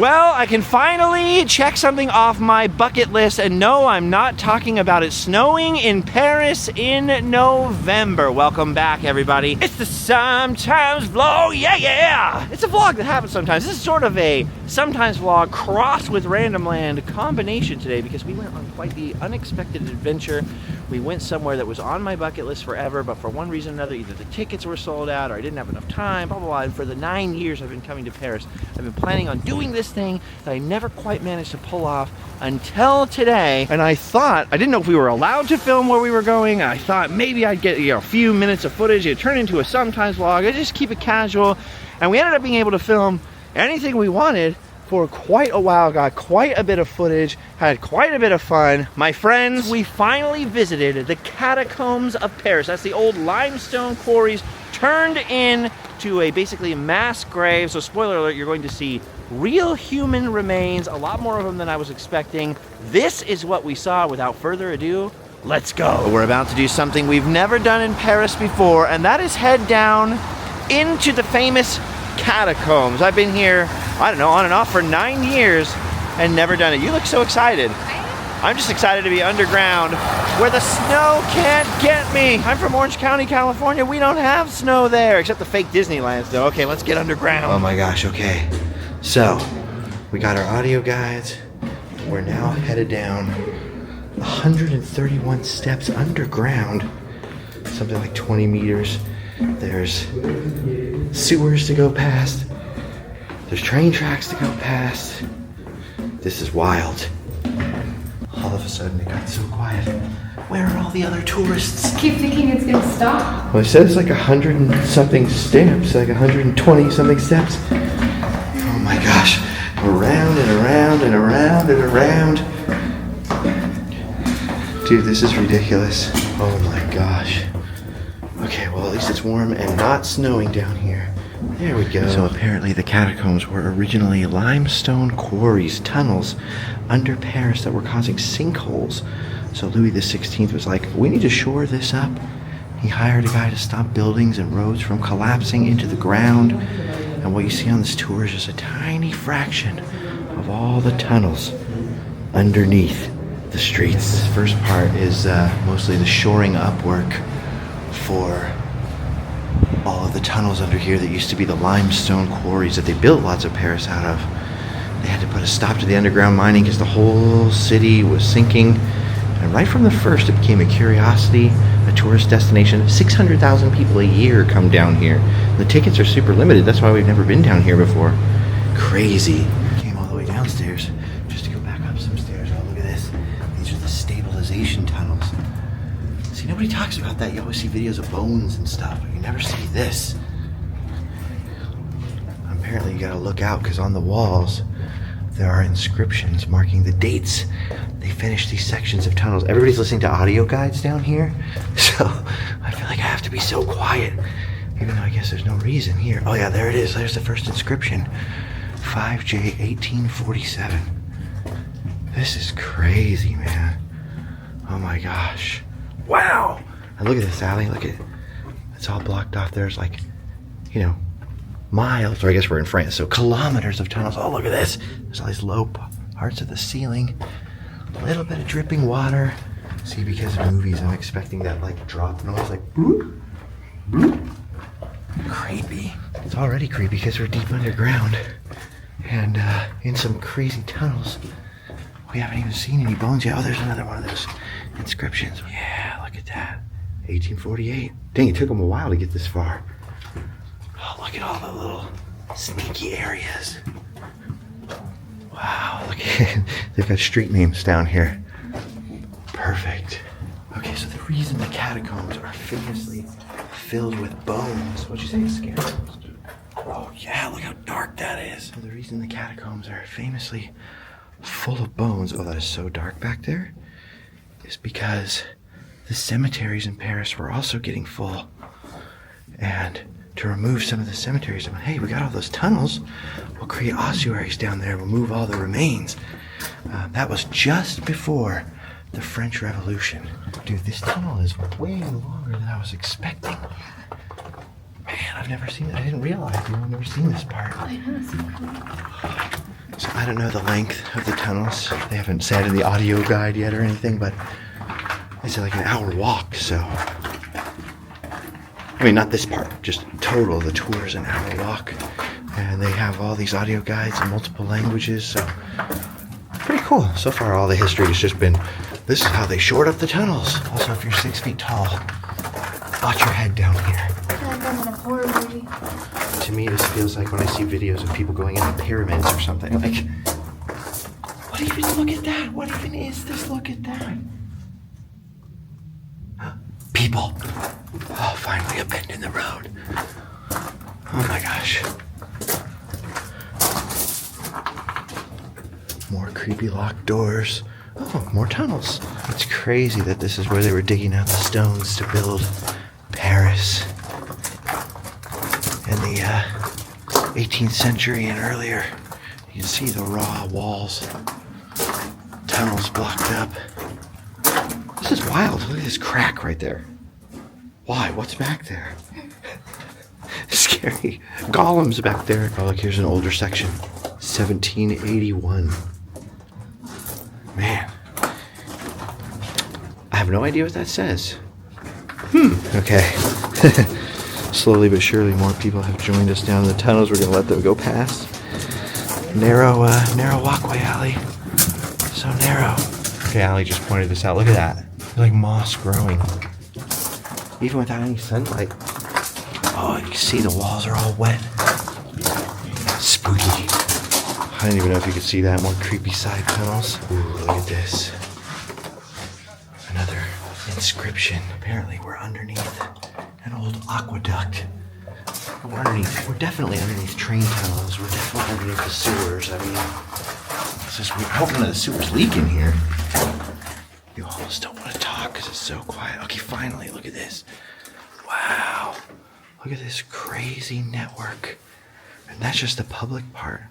Well, I can finally check something off my bucket list, and no, I'm not talking about it snowing in Paris in November. Welcome back, everybody. It's the Sometimes Vlog, yeah! It's a vlog that happens sometimes. This is sort of a Sometimes Vlog crossed with Random Land combination today because we went on quite the unexpected adventure. We went somewhere that was on my bucket list forever, but for one reason or another, either the tickets were sold out or I didn't have enough time, blah, blah, blah. And for the 9 years I've been coming to Paris, I've been planning on doing this thing that I never quite managed to pull off until today. And I thought, I didn't know if we were allowed to film where we were going. I thought maybe I'd get, a few minutes of footage. It'd turn into a Sometimes vlog. I just keep it casual. And we ended up being able to film anything we wanted for quite a while, got quite a bit of footage, had quite a bit of fun. My friends, we finally visited the Catacombs of Paris. That's the old limestone quarries turned into basically a mass grave. So spoiler alert, you're going to see real human remains, a lot more of them than I was expecting. This is what we saw. Without further ado, let's go. We're about to do something we've never done in Paris before, and that is head down into the famous catacombs. I've been here, I don't know, on and off for 9 years and never done it. You look so excited. I'm just excited to be underground where the snow can't get me. I'm from Orange County, California. We don't have snow there, except the fake Disneylands though. Okay, let's get underground. Oh my gosh, okay. So, we got our audio guides. We're now headed down 131 steps underground, something like 20 meters. There's sewers to go past. There's train tracks to go past. This is wild. All of a sudden it got so quiet. Where are all the other tourists? I keep thinking it's gonna stop. Well, it says like 100 and something steps, like 120 something steps. Oh my gosh. Around and around and around and around. Dude, this is ridiculous. Oh my gosh. Okay, well at least it's warm and not snowing down here. There we go. So apparently the catacombs were originally limestone quarries, tunnels under Paris that were causing sinkholes. So Louis XVI was like, we need to shore this up. He hired a guy to stop buildings and roads from collapsing into the ground. And what you see on this tour is just a tiny fraction of all the tunnels underneath the streets. This first part is mostly the shoring up work for all of the tunnels under here that used to be the limestone quarries that they built lots of Paris out of. They had to put a stop to the underground mining because the whole city was sinking. And right from the first, it became a curiosity, a tourist destination. 600,000 people a year come down here. The tickets are super limited. That's why we've never been down here before. Crazy. Came all the way downstairs just to go back up some stairs. Oh, look at this. These are the stabilization tunnels. See, nobody talks about that. You always see videos of bones and stuff, but you never see this. Apparently you gotta look out because on the walls there are inscriptions marking the dates they finished these sections of tunnels. Everybody's listening to audio guides down here, so I feel like I have to be so quiet, even though I guess there's no reason here. Oh yeah, there it is. There's the first inscription. 5J 1847. This is crazy, man. Oh my gosh. Wow! And look at this alley, look at it. It's all blocked off. There's like, miles, or I guess we're in France, so kilometers of tunnels. Oh, look at this. There's all these low parts of the ceiling. A little bit of dripping water. See, because of movies, I'm expecting that like drop noise, like bloop, bloop. Creepy. It's already creepy because we're deep underground and in some crazy tunnels. We haven't even seen any bones yet. Oh, there's another one of those inscriptions. Yeah, look at that. 1848. Dang, it took them a while to get this far. Oh, look at all the little sneaky areas. Wow, look at it. They've got street names down here. Perfect. Okay, so the reason the catacombs are famously filled with bones. What'd you say? Scarecrows? Oh yeah, look how dark that is. So the reason the catacombs are famously full of bones, oh that is so dark back there, is because the cemeteries in Paris were also getting full. And to remove some of the cemeteries, I went, hey, we got all those tunnels, we'll create ossuaries down there, we'll move all the remains. That was just before the French Revolution. Dude, this tunnel is way longer than I was expecting. Man, I've never seen it. I didn't realize I've never seen this part. So I don't know the length of the tunnels. They haven't said in the audio guide yet or anything, but it's like an hour walk, so. I mean, not this part, just total. The tour is an hour walk. And they have all these audio guides in multiple languages, so pretty cool. So far, all the history has just been, this is how they shored up the tunnels. Also, if you're 6 feet tall, watch your head down here. I've been in a horror movie. To me, this feels like when I see videos of people going into pyramids or something. Like, what even, look at that? What even is this? Look at that. People. Oh, finally a bend in the road. Oh my gosh. More creepy locked doors. Oh, more tunnels. It's crazy that this is where they were digging out the stones to build Paris in the 18th century and earlier. You can see the raw walls. Tunnels blocked up. This is wild. Look at this crack right there. Why? What's back there? Scary. Golems back there. Oh, look, here's an older section. 1781. Man. I have no idea what that says. Okay. Slowly but surely more people have joined us down in the tunnels. We're going to let them go past. Narrow walkway, Allie. So narrow. Okay, Allie just pointed this out. Look at that. It's like moss growing. Even without any sunlight. Oh, you can see the walls are all wet. Spooky. I didn't even know if you could see that. More creepy side tunnels. Ooh, look at this. Another inscription. Apparently we're underneath an old aqueduct. We're definitely underneath train tunnels. We're definitely underneath the sewers. I mean, it's just weird. I hope none of the sewers leak in here. You almost don't want to talk because it's so quiet. Okay, finally, look at this. Wow. Look at this crazy network. And that's just the public part.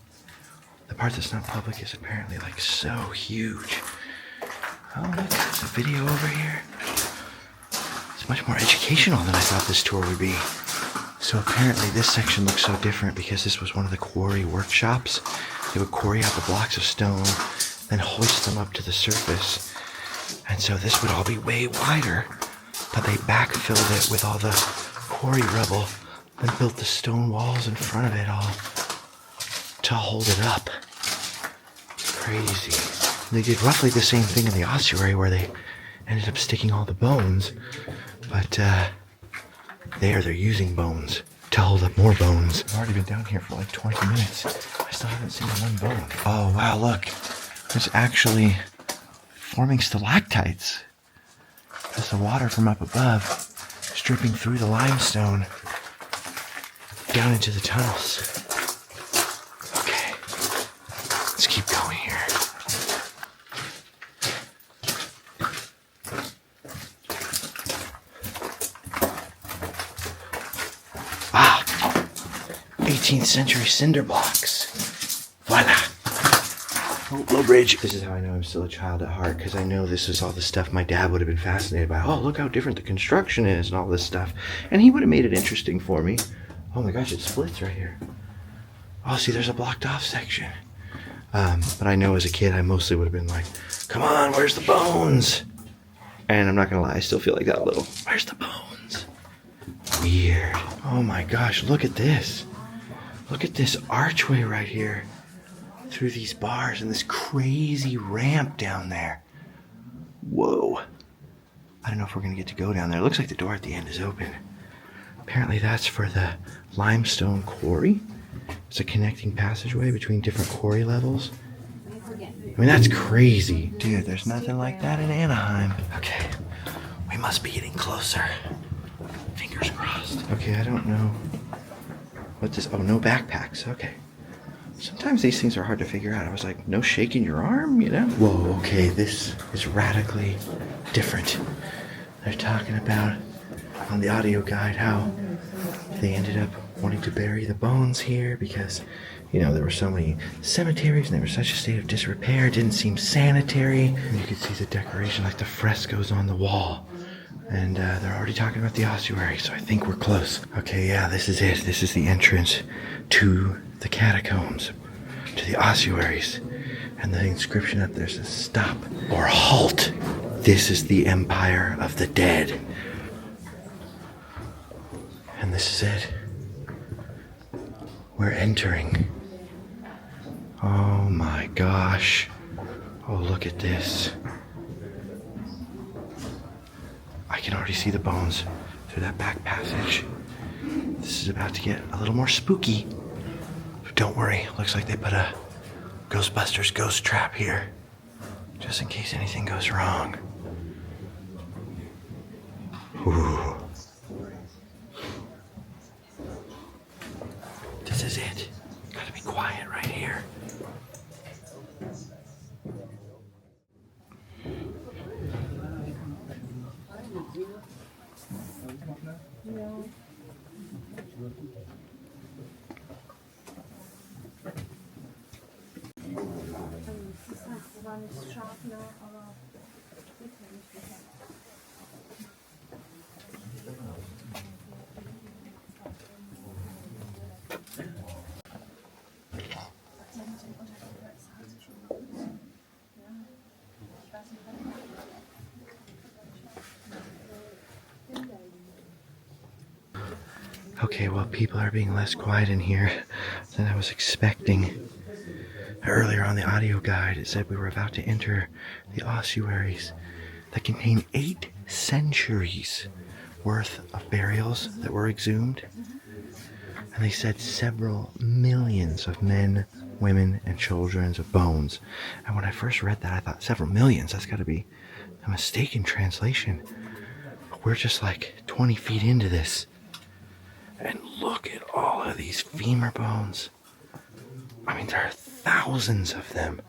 The part that's not public is apparently like so huge. Oh, look, there's a video over here. It's much more educational than I thought this tour would be. So apparently this section looks so different because this was one of the quarry workshops. They would quarry out the blocks of stone, then hoist them up to the surface. And so this would all be way wider, but they backfilled it with all the quarry rubble, then built the stone walls in front of it all to hold it up. Crazy. They did roughly the same thing in the ossuary where they ended up sticking all the bones, but they're using bones to hold up more bones. I've already been down here for like 20 minutes. I still haven't seen one bone. Oh wow, look. There's actually forming stalactites. There's the water from up above is dripping through the limestone down into the tunnels. Okay, let's keep going here. Ah, 18th century cinder blocks. Voila. Oh, low bridge. This is how I know I'm still a child at heart, because I know this is all the stuff my dad would have been fascinated by. Oh, look how different the construction is and all this stuff. And he would have made it interesting for me. Oh my gosh, it splits right here. Oh, see, there's a blocked off section. But I know as a kid, I mostly would have been like, come on, where's the bones? And I'm not gonna lie, I still feel like that a little. Where's the bones? Weird. Oh my gosh, look at this. Look at this archway right here. Through these bars and this crazy ramp down there. Whoa. I don't know if we're gonna get to go down there. It looks like the door at the end is open. Apparently that's for the limestone quarry. It's a connecting passageway between different quarry levels. I mean, that's crazy. Dude, there's nothing like that in Anaheim. Okay, we must be getting closer. Fingers crossed. Okay, I don't know what this, oh, no backpacks, okay. Sometimes these things are hard to figure out. I was like, no shaking your arm, you know? Whoa, okay, this is radically different. They're talking about on the audio guide how they ended up wanting to bury the bones here because, you know, there were so many cemeteries and they were such a state of disrepair. It didn't seem sanitary. And you could see the decoration, like the frescoes on the wall. And they're already talking about the ossuary, so I think we're close. Okay, yeah, this is it. This is the entrance to the catacombs, to the ossuaries. And the inscription up there says, "Stop or halt. This is the empire of the dead." And this is it. We're entering. Oh my gosh. Oh, look at this. I can already see the bones through that back passage. This is about to get a little more spooky. But don't worry, looks like they put a Ghostbusters ghost trap here, just in case anything goes wrong. Ooh. This is it. Gotta be quiet right here. Okay, well, people are being less quiet in here than I was expecting. Earlier on the audio guide, it said we were about to enter the ossuaries that contain 8 centuries worth of burials that were exhumed. And they said several millions of men, women, and children's of bones. And when I first read that, I thought several millions, that's got to be a mistake in translation. We're just like 20 feet into this. And look at all of these femur bones. I mean, there are thousands of them.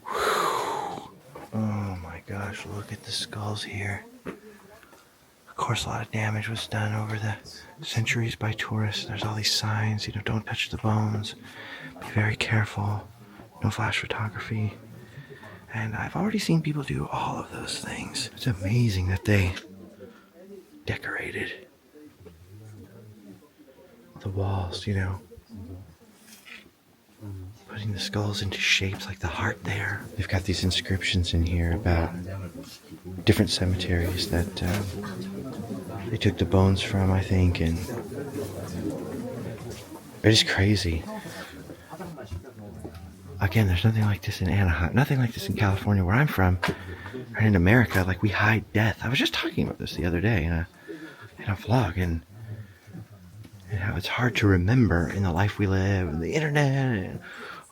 Whew. Oh my gosh, look at the skulls here. Of course, a lot of damage was done over the centuries by tourists. There's all these signs, don't touch the bones. Be very careful. No flash photography. And I've already seen people do all of those things. It's amazing that they decorated the walls, putting the skulls into shapes like the heart there. They've got these inscriptions in here about different cemeteries that they took the bones from, I think, and it is crazy. Again, there's nothing like this in Anaheim, nothing like this in California, where I'm from, or in America. Like, we hide death. I was just talking about this the other day in a vlog, and how it's hard to remember in the life we live, and the internet, and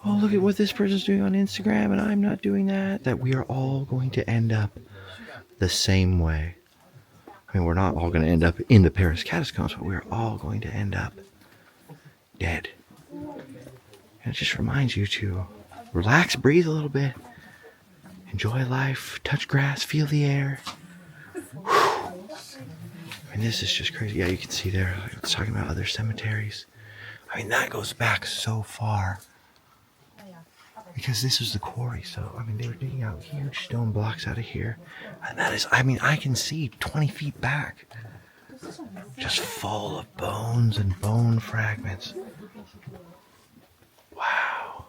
oh, look at what this person's doing on Instagram, and I'm not doing that. That we are all going to end up the same way. I mean, we're not all going to end up in the Paris Catacombs, but we're all going to end up dead. And it just reminds you to relax, breathe a little bit, enjoy life, touch grass, feel the air. And this is just crazy. Yeah, you can see there, it's talking about other cemeteries. I mean, that goes back so far. Because this was the quarry, so, I mean, they were digging out huge stone blocks out of here. And that is, I mean, I can see 20 feet back. Just full of bones and bone fragments. Wow.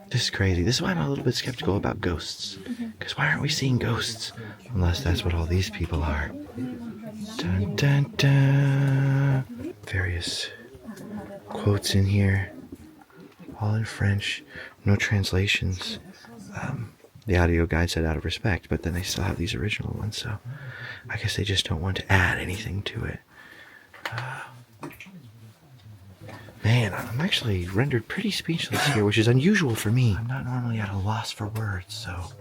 This is crazy. This is why I'm a little bit skeptical about ghosts. Because why aren't we seeing ghosts? Unless that's what all these people are. Dun, dun, dun. Various quotes in here. All in French. No translations. The audio guide said out of respect, but then they still have these original ones, so I guess they just don't want to add anything to it. Man, I'm actually rendered pretty speechless here, which is unusual for me. I'm not normally at a loss for words, so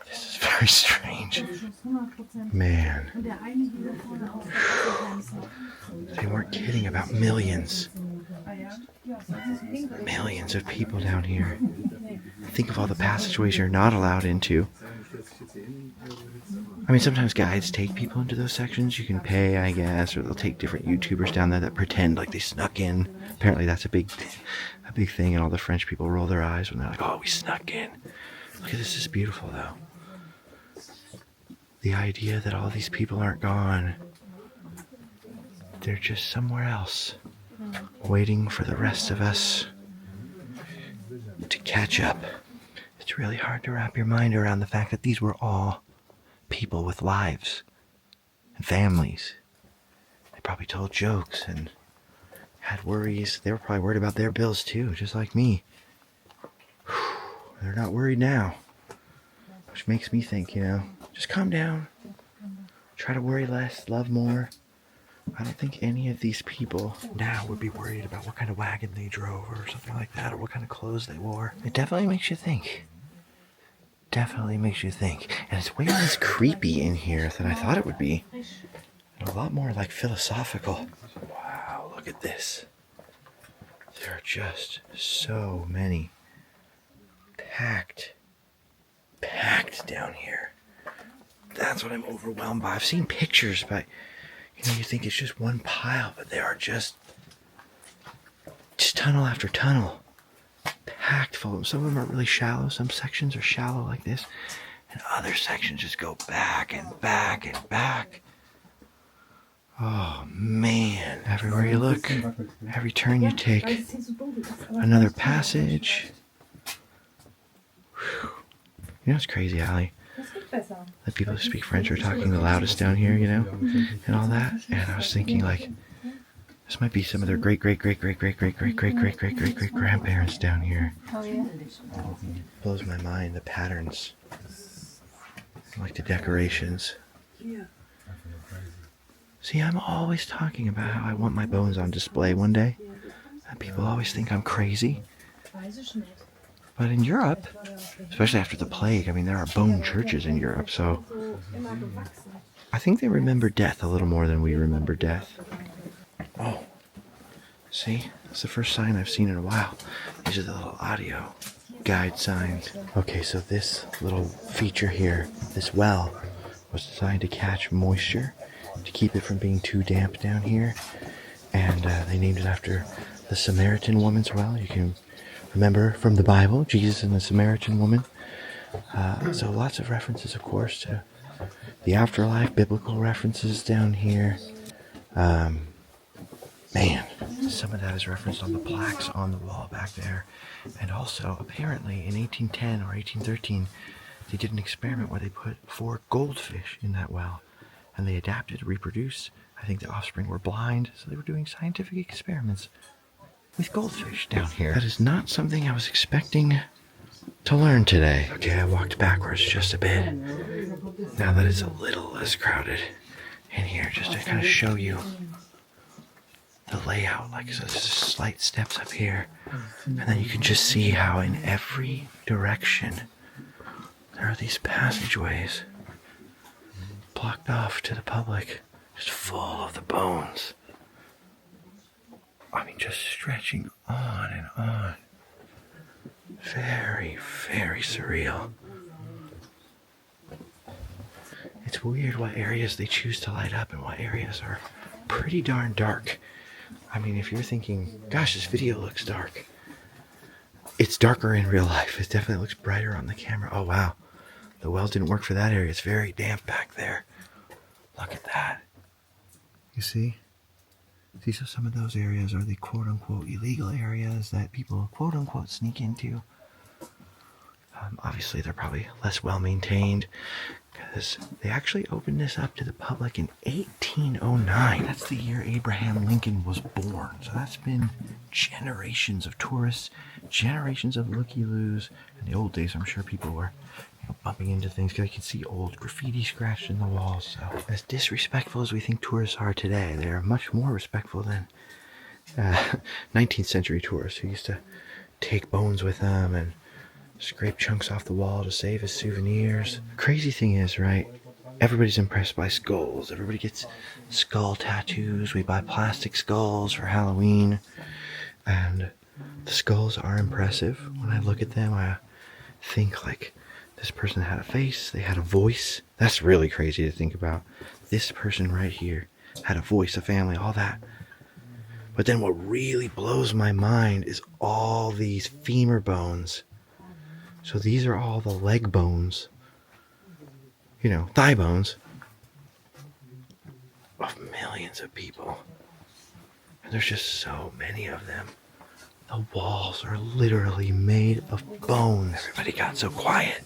this is very strange. Man. They weren't kidding about millions. Millions of people down here. Think of all the passageways you're not allowed into. I mean, sometimes guides take people into those sections. You can pay, I guess, or they'll take different YouTubers down there that pretend like they snuck in. Apparently that's a big thing, and all the French people roll their eyes when they're like, oh, we snuck in. Look at this, is beautiful, though. The idea that all these people aren't gone. they're just somewhere else, waiting for the rest of us to catch up. It's really hard to wrap your mind around the fact that these were all people with lives and families. They probably told jokes and had worries. They were probably worried about their bills too, just like me. They're not worried now, which makes me think, just calm down. Try to worry less, love more. I don't think any of these people now would be worried about what kind of wagon they drove or something like that, or what kind of clothes they wore. It definitely makes you think. Definitely makes you think. And it's way less creepy in here than I thought it would be. And a lot more like philosophical. Wow, look at this. There are just so many packed down here. That's what I'm overwhelmed by. I've seen pictures, but you think it's just one pile, but there are just tunnel after tunnel, packed full. Some of them are really shallow. Some sections are shallow like this, and other sections just go back and back and back. Oh man, everywhere you look, every turn you take, another passage. Whew. It's crazy, Allie. The people who speak French are talking the loudest down here, and all that. And I was thinking, this might be some of their great grandparents down here. Oh yeah. Blows my mind, the patterns, like the decorations. See, I'm always talking about how I want my bones on display one day, and people always think I'm crazy. But in Europe, especially after the plague, there are bone churches in Europe, so I think they remember death a little more than we remember death. Oh, see? That's the first sign I've seen in a while. These are the little audio guide signs. Okay, so this little feature here, this well, was designed to catch moisture, to keep it from being too damp down here. And they named it after the Samaritan woman's well. You can remember from the Bible, Jesus and the Samaritan woman. So lots of references, of course, to the afterlife, biblical references down here. Man, some of that is referenced on the plaques on the wall back there. And also, apparently, in 1810 or 1813, they did an experiment where they put 4 goldfish in that well. And they adapted, reproduced. I think the offspring were blind, so they were doing scientific experiments with goldfish down here. That is not something I was expecting to learn today. Okay, I walked backwards just a bit. Now that it's a little less crowded in here, just to kind of show you the layout. So there's slight steps up here, and then you can just see how in every direction there are these passageways blocked off to the public, just full of the bones. Just stretching on and on. Very, very surreal. It's weird what areas they choose to light up and what areas are pretty darn dark. If you're thinking, gosh, this video looks dark, it's darker in real life. It definitely looks brighter on the camera. Oh, wow. The well didn't work for that area. It's very damp back there. Look at that. You see? See, so some of those areas are the quote-unquote illegal areas that people quote-unquote sneak into. Obviously, they're probably less well-maintained because they actually opened this up to the public in 1809. That's the year Abraham Lincoln was born. So that's been generations of tourists, generations of looky-loos. In the old days, I'm sure people were bumping into things because I can see old graffiti scratched in the walls. So as disrespectful as we think tourists are today, they are much more respectful than 19th century tourists who used to take bones with them and scrape chunks off the wall to save as souvenirs. Crazy thing is, right, everybody's impressed by skulls. Everybody gets skull tattoos. We buy plastic skulls for Halloween, and the skulls are impressive. When I look at them, I think this person had a face, they had a voice. That's really crazy to think about. This person right here had a voice, a family, all that. But then what really blows my mind is all these femur bones. So these are all the leg bones, thigh bones of millions of people. There's just so many of them. The walls are literally made of bones. Everybody got so quiet.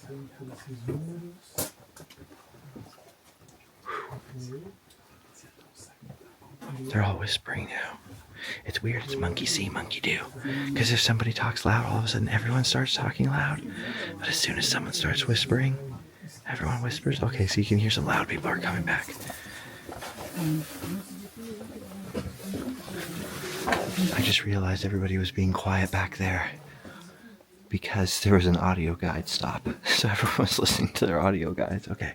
They're all whispering now. It's weird. It's monkey see, monkey do. Because if somebody talks loud, all of a sudden everyone starts talking loud. But as soon as someone starts whispering, everyone whispers. Okay, so you can hear some loud people are coming back. I just realized everybody was being quiet back there because there was an audio guide stop. So everyone was listening to their audio guides. Okay.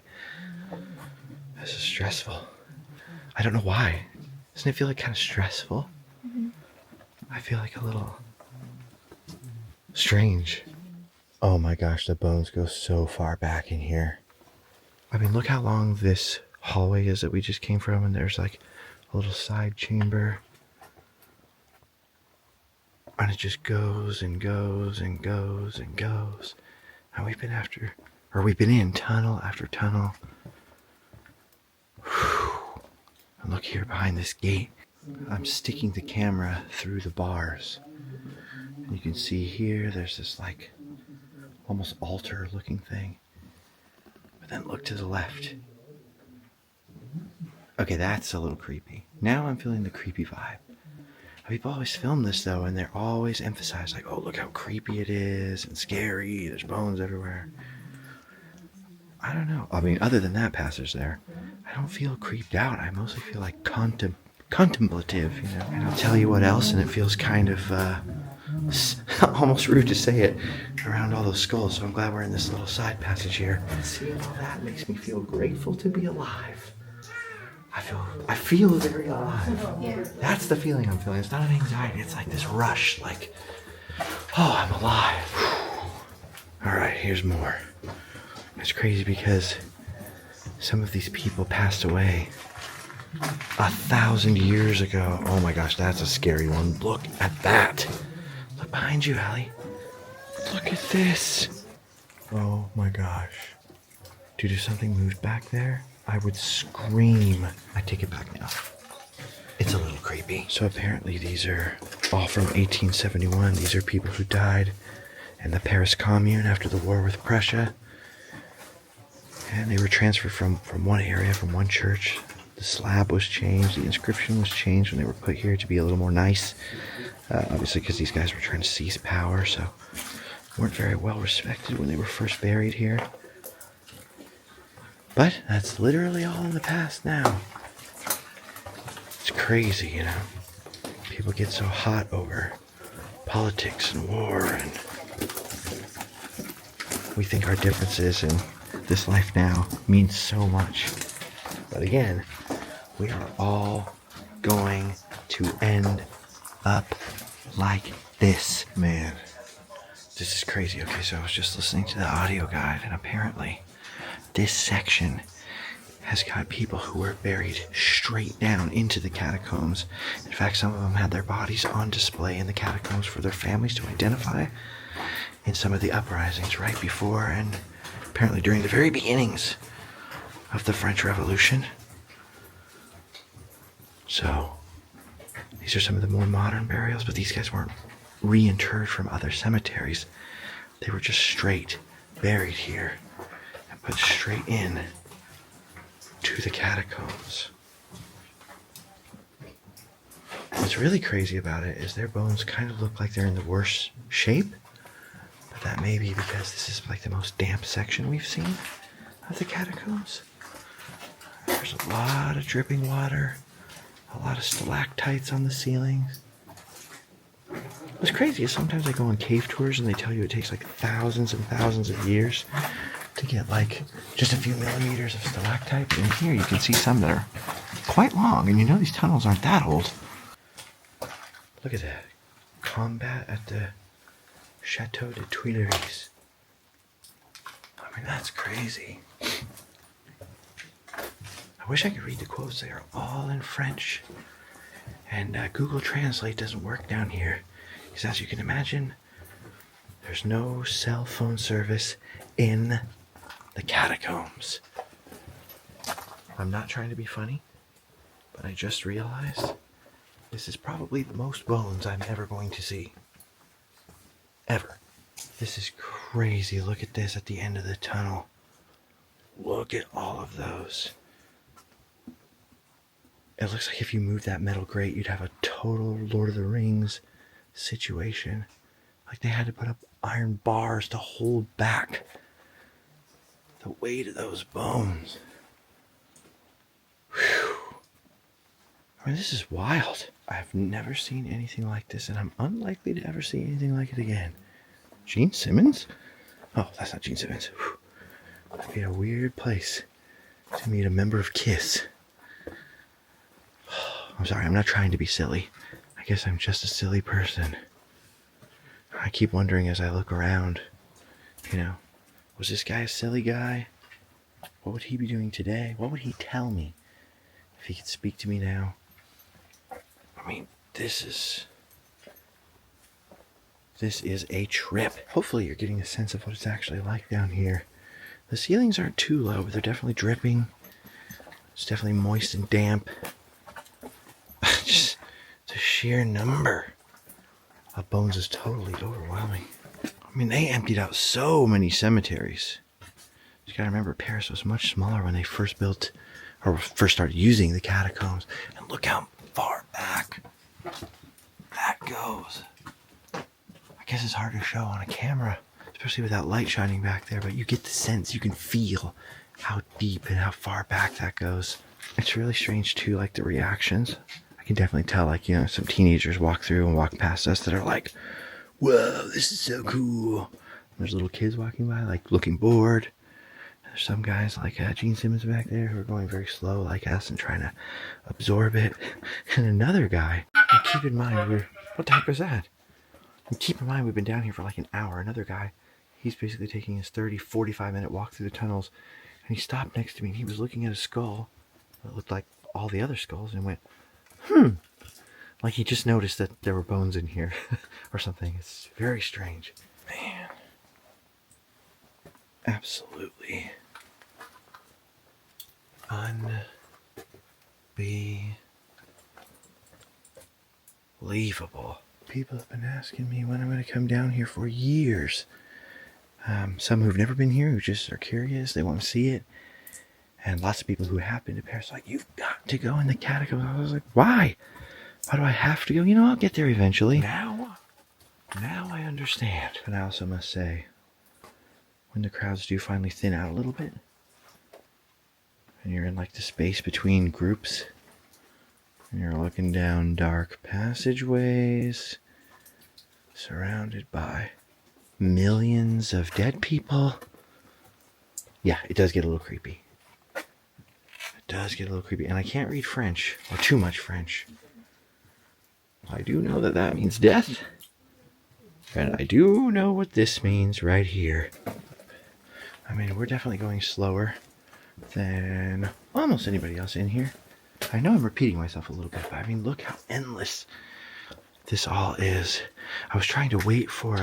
This is stressful. I don't know why. Doesn't it feel like kind of stressful? I feel like a little strange. Oh my gosh, the bones go so far back in here. I mean, look how long this hallway is that we just came from, and there's like a little side chamber. And it just goes and goes and goes and goes. And we've been in tunnel after tunnel. Whew. And look here behind this gate. I'm sticking the camera through the bars. And you can see here, there's this like almost altar looking thing. But then look to the left. Okay, that's a little creepy. Now I'm feeling the creepy vibe. People always film this though, and they're always emphasized like, oh, look how creepy it is and scary. There's bones everywhere. I don't know. I mean, other than that passage there, I don't feel creeped out. I mostly feel like contemplative, you know. And I'll tell you what else, and it feels kind of almost rude to say it around all those skulls. So I'm glad we're in this little side passage here. Seeing all that makes me feel grateful to be alive. I feel very alive. Yeah. That's the feeling I'm feeling. It's not an anxiety. It's like this rush, like, oh, I'm alive. All right, here's more. It's crazy because some of these people passed away 1,000 years ago. Oh my gosh, that's a scary one. Look at that. Look behind you, Allie. Look at this. Oh my gosh. Dude, if something moved back there, I would scream. I take it back now. It's a little creepy. So apparently these are all from 1871. These are people who died in the Paris Commune after the war with Prussia. And they were transferred from one area, from one church. The slab was changed. The inscription was changed when they were put here to be a little more nice. Obviously because these guys were trying to seize power, so weren't very well respected when they were first buried here. But that's literally all in the past now. It's crazy, you know. People get so hot over politics and war, and we think our differences in this life now means so much. But again, we are all going to end up like this. Man, this is crazy. Okay, so I was just listening to the audio guide, and apparently this section has got people who were buried straight down into the catacombs. In fact, some of them had their bodies on display in the catacombs for their families to identify in some of the uprisings right before and apparently during the very beginnings of the French Revolution. So these are some of the more modern burials, but these guys weren't reinterred from other cemeteries. They were just straight buried here. Put straight in to the catacombs. What's really crazy about it is their bones kind of look like they're in the worst shape, but that may be because this is like the most damp section we've seen of the catacombs. There's a lot of dripping water, a lot of stalactites on the ceilings. What's crazy is sometimes I go on cave tours and they tell you it takes like thousands and thousands of years to get like just a few millimeters of stalactite. And here you can see some that are quite long, and you know these tunnels aren't that old. Look at that. Combat at the Chateau de Tuileries. I mean, that's crazy. I wish I could read the quotes. They are all in French. And Google Translate doesn't work down here. Because as you can imagine, there's no cell phone service in the catacombs. I'm not trying to be funny, but I just realized This is probably the most bones I'm ever going to see. Ever. This is crazy. Look at this at the end of the tunnel. Look at all of those. It looks like if you move that metal grate, you'd have a total Lord of the Rings situation. Like they had to put up iron bars to hold back the weight of those bones. Whew. I mean, this is wild. I've never seen anything like this, and I'm unlikely to ever see anything like it again. Gene Simmons? Oh, that's not Gene Simmons. Whew. That'd be a weird place to meet a member of KISS. I'm sorry, I'm not trying to be silly. I guess I'm just a silly person. I keep wondering as I look around, was this guy a silly guy? What would he be doing today? What would he tell me if he could speak to me now? I mean, this is a trip. Hopefully you're getting a sense of what it's actually like down here. The ceilings aren't too low, but they're definitely dripping. It's definitely moist and damp. Just the sheer number of bones is totally overwhelming. I mean, they emptied out so many cemeteries. You gotta remember, Paris was much smaller when they first built, or first started using the catacombs. And look how far back that goes. I guess it's hard to show on a camera, especially without light shining back there, but you get the sense, you can feel how deep and how far back that goes. It's really strange too, like the reactions. I can definitely tell, like, some teenagers walk through and walk past us that are like, whoa, this is so cool. And there's little kids walking by, like, looking bored. And there's some guys like Gene Simmons back there who are going very slow like us and trying to absorb it. And another guy, and keep in mind, what the heck was that? And keep in mind, we've been down here for like an hour. Another guy, he's basically taking his 45 minute walk through the tunnels, and he stopped next to me and he was looking at a skull that looked like all the other skulls and went, like he just noticed that there were bones in here or something. It's very strange. Man. Absolutely unbelievable. People have been asking me when I'm going to come down here for years. Some who've never been here, who just are curious, they want to see it. And lots of people who have been to Paris are like, you've got to go in the catacombs. I was like, why? Why do I have to go? I'll get there eventually. Now I understand. But I also must say, when the crowds do finally thin out a little bit, and you're in like the space between groups, and you're looking down dark passageways, surrounded by millions of dead people, yeah, it does get a little creepy. And I can't read French, or too much French. I do know that means death. And I do know what this means right here. I mean, we're definitely going slower than almost anybody else in here. I know I'm repeating myself a little bit, but I mean, look how endless this all is. I was trying to wait for,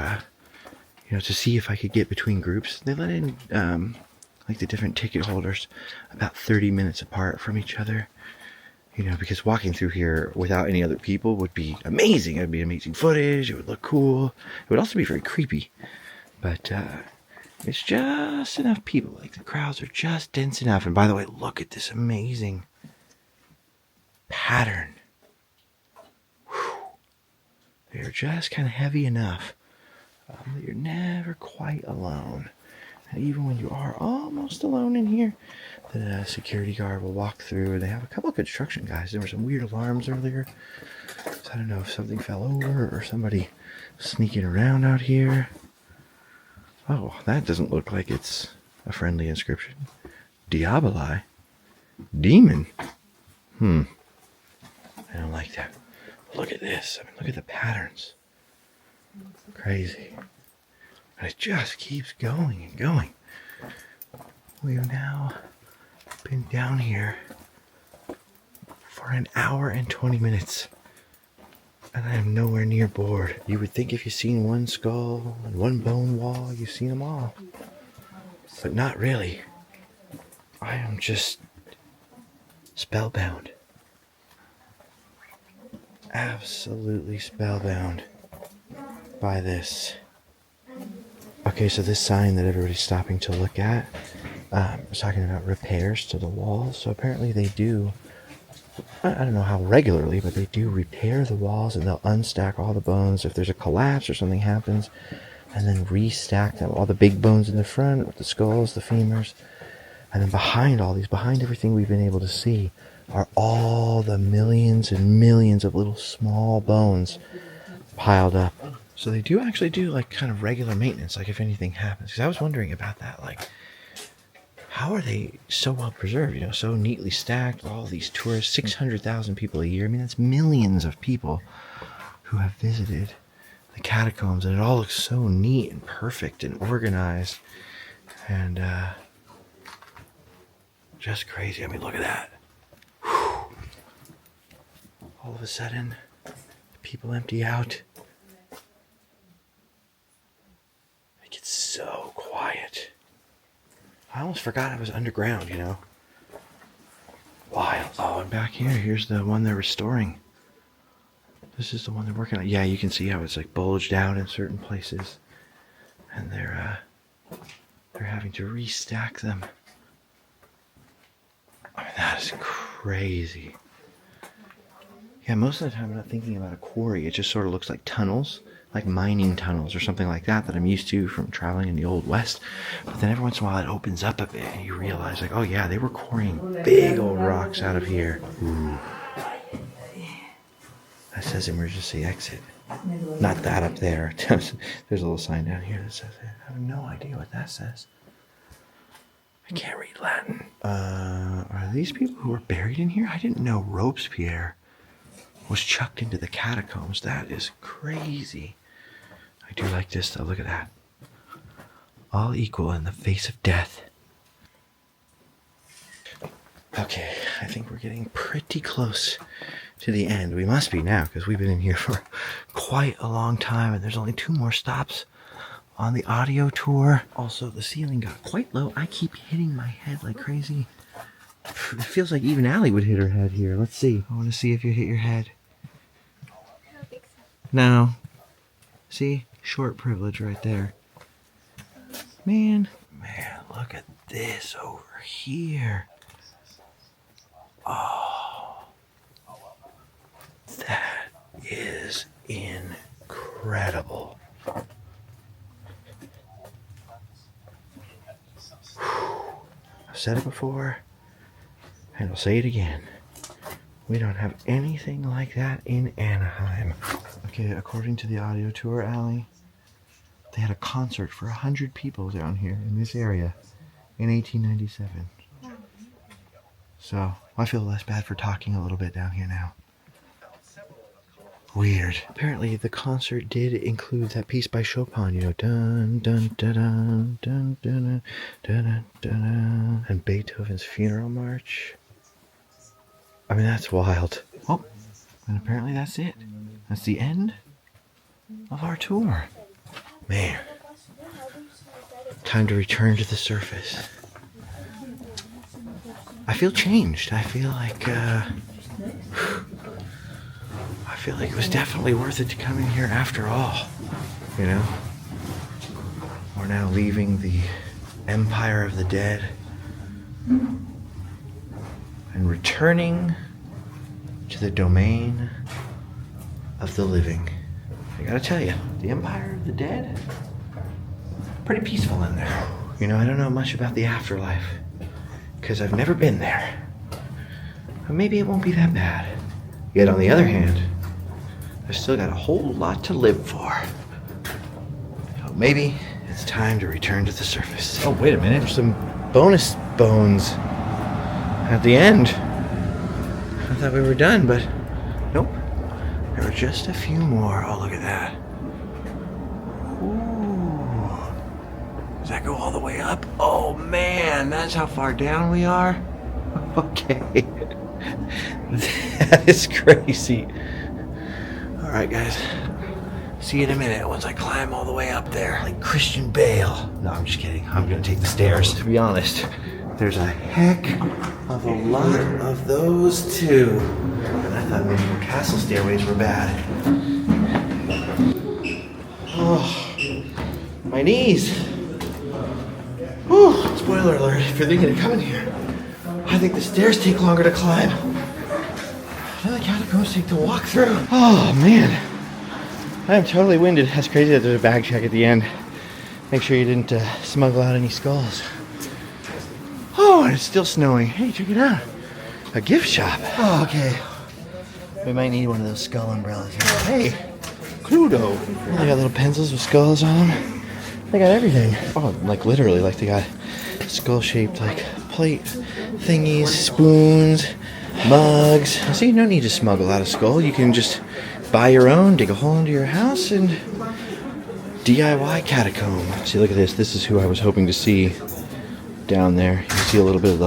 to see if I could get between groups. They let in, like the different ticket holders about 30 minutes apart from each other. Because walking through here without any other people would be amazing. It would be amazing footage. It would look cool. It would also be very creepy. But it's just enough people. Like the crowds are just dense enough. And by the way, look at this amazing pattern. Whew. They're just kind of heavy enough that you're never quite alone. And even when you are almost alone in here, the security guard will walk through. They have a couple of construction guys. There were some weird alarms earlier. So I don't know if something fell over or somebody sneaking around out here. Oh, that doesn't look like it's a friendly inscription. Diaboli? Demon? I don't like that. Look at this. I mean, look at the patterns. Crazy. And it just keeps going and going. We've now been down here for an hour and 20 minutes. And I am nowhere near bored. You would think if you've seen one skull and one bone wall, you've seen them all. But not really. I am just spellbound. absolutely spellbound by this. Okay, so this sign that everybody's stopping to look at was talking about repairs to the walls. So apparently they do, I don't know how regularly, but they do repair the walls, and they'll unstack all the bones if there's a collapse or something happens, and then restack them, all the big bones in the front with the skulls, the femurs, and then behind all these, behind everything we've been able to see, are all the millions and millions of little small bones piled up. So they do actually do like kind of regular maintenance, like if anything happens. Because I was wondering about that, like, how are they so well preserved, you know, so neatly stacked? All these tourists, 600,000 people a year. I mean, that's millions of people who have visited the catacombs, and it all looks so neat and perfect and organized, and just crazy. I mean, look at that. Whew. All of a sudden, people empty out. It gets so quiet. I almost forgot I was underground, you know. Wild. Oh, and back here, here's the one they're restoring. This is the one they're working on. Yeah, you can see how it's like bulged out in certain places, and they're having to restack them. I mean, that is crazy. Yeah, most of the time I'm not thinking about a quarry. It just sort of looks like tunnels, like mining tunnels or something like that I'm used to from traveling in the Old West. But then every once in a while it opens up a bit and you realize, like, oh yeah, they were quarrying big old rocks out of here. Ooh. That says emergency exit. Not that up there. There's a little sign down here that says it. I have no idea what that says. I can't read Latin. Are these people who were buried in here? I didn't know Robespierre was chucked into the catacombs. That is crazy. I do like this though. Look at that. All equal in the face of death. Okay, I think we're getting pretty close to the end. We must be now, because we've been in here for quite a long time, and there's only 2 more stops on the audio tour. Also, the ceiling got quite low. I keep hitting my head like crazy. It feels like even Allie would hit her head here. Let's see. I want to see if you hit your head. No. See? Short privilege right there. Man, look at this over here. Oh. That is incredible. I've said it before, and I'll say it again. We don't have anything like that in Anaheim. Okay, according to the audio tour, Allie, they had a concert for 100 people down here in this area in 1897. So I feel less bad for talking a little bit down here now. Weird. Apparently the concert did include that piece by Chopin, you know, dun dun dun dun dun dun dun dun, and Beethoven's Funeral March. I mean, that's wild. Oh, and apparently that's it. That's the end of our tour. Man, time to return to the surface. I feel changed. I feel like it was definitely worth it to come in here after all. You know, we're now leaving the Empire of the Dead and returning to the domain of the living. I gotta tell you, the Empire of the Dead, pretty peaceful in there. You know, I don't know much about the afterlife, because I've never been there. But maybe it won't be that bad. Yet on the other hand, I've still got a whole lot to live for. So maybe it's time to return to the surface. Oh, wait a minute. There's some bonus bones at the end. I thought we were done, but nope. There were just a few more. Oh, look at that. Ooh. Does that go all the way up? Oh, man. That's how far down we are? Okay. That is crazy. All right, guys. See you in a minute once I climb all the way up there. Like Christian Bale. No, I'm just kidding. I'm going to take the stairs. To be honest, there's a heck of a lot of those too. And I thought maybe the castle stairways were bad. Oh, my knees. Whew. Spoiler alert, if you're thinking of coming here, I think the stairs take longer to climb than the catacombs take to walk through. Oh man, I am totally winded. That's crazy that there's a bag check at the end. Make sure you didn't smuggle out any skulls. Oh, and it's still snowing. Hey, check it out. A gift shop. Oh, okay. We might need one of those skull umbrellas here. Hey, Cluedo. Oh, they got little pencils with skulls on them. They got everything. Oh, like literally, like they got skull-shaped like plate thingies, spoons, mugs. See, no need to smuggle out a skull. You can just buy your own, dig a hole into your house, and DIY catacomb. See, look at this. This is who I was hoping to see down there. You can see a little bit of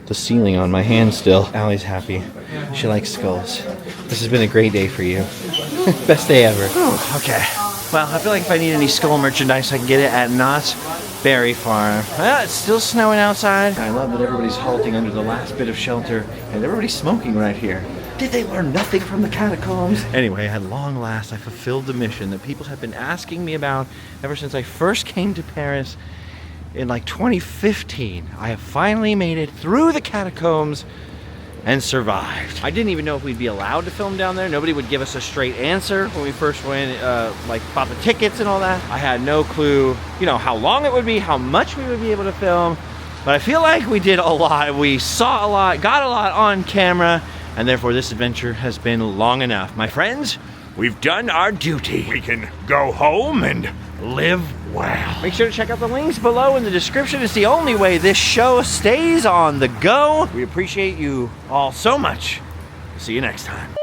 the ceiling on my hand still. Allie's happy. She likes skulls. This has been a great day for you. Best day ever. Oh, okay. Well, I feel like if I need any skull merchandise, I can get it at Knott's Berry Farm. Well, it's still snowing outside. I love that everybody's halting under the last bit of shelter, and everybody's smoking right here. Did they learn nothing from the catacombs? Anyway, at long last, I fulfilled the mission that people have been asking me about ever since I first came to Paris in like 2015. I have finally made it through the catacombs and survived. I didn't even know if we'd be allowed to film down there. Nobody would give us a straight answer when we first went, like bought the tickets and all that. I had no clue, you know, how long it would be, how much we would be able to film, but I feel like we did a lot. We saw a lot, got a lot on camera, and therefore this adventure has been long enough. My friends, we've done our duty. We can go home and live well. Make sure to check out the links below in the description. It's the only way this show stays on the go. We appreciate you all so much. See you next time.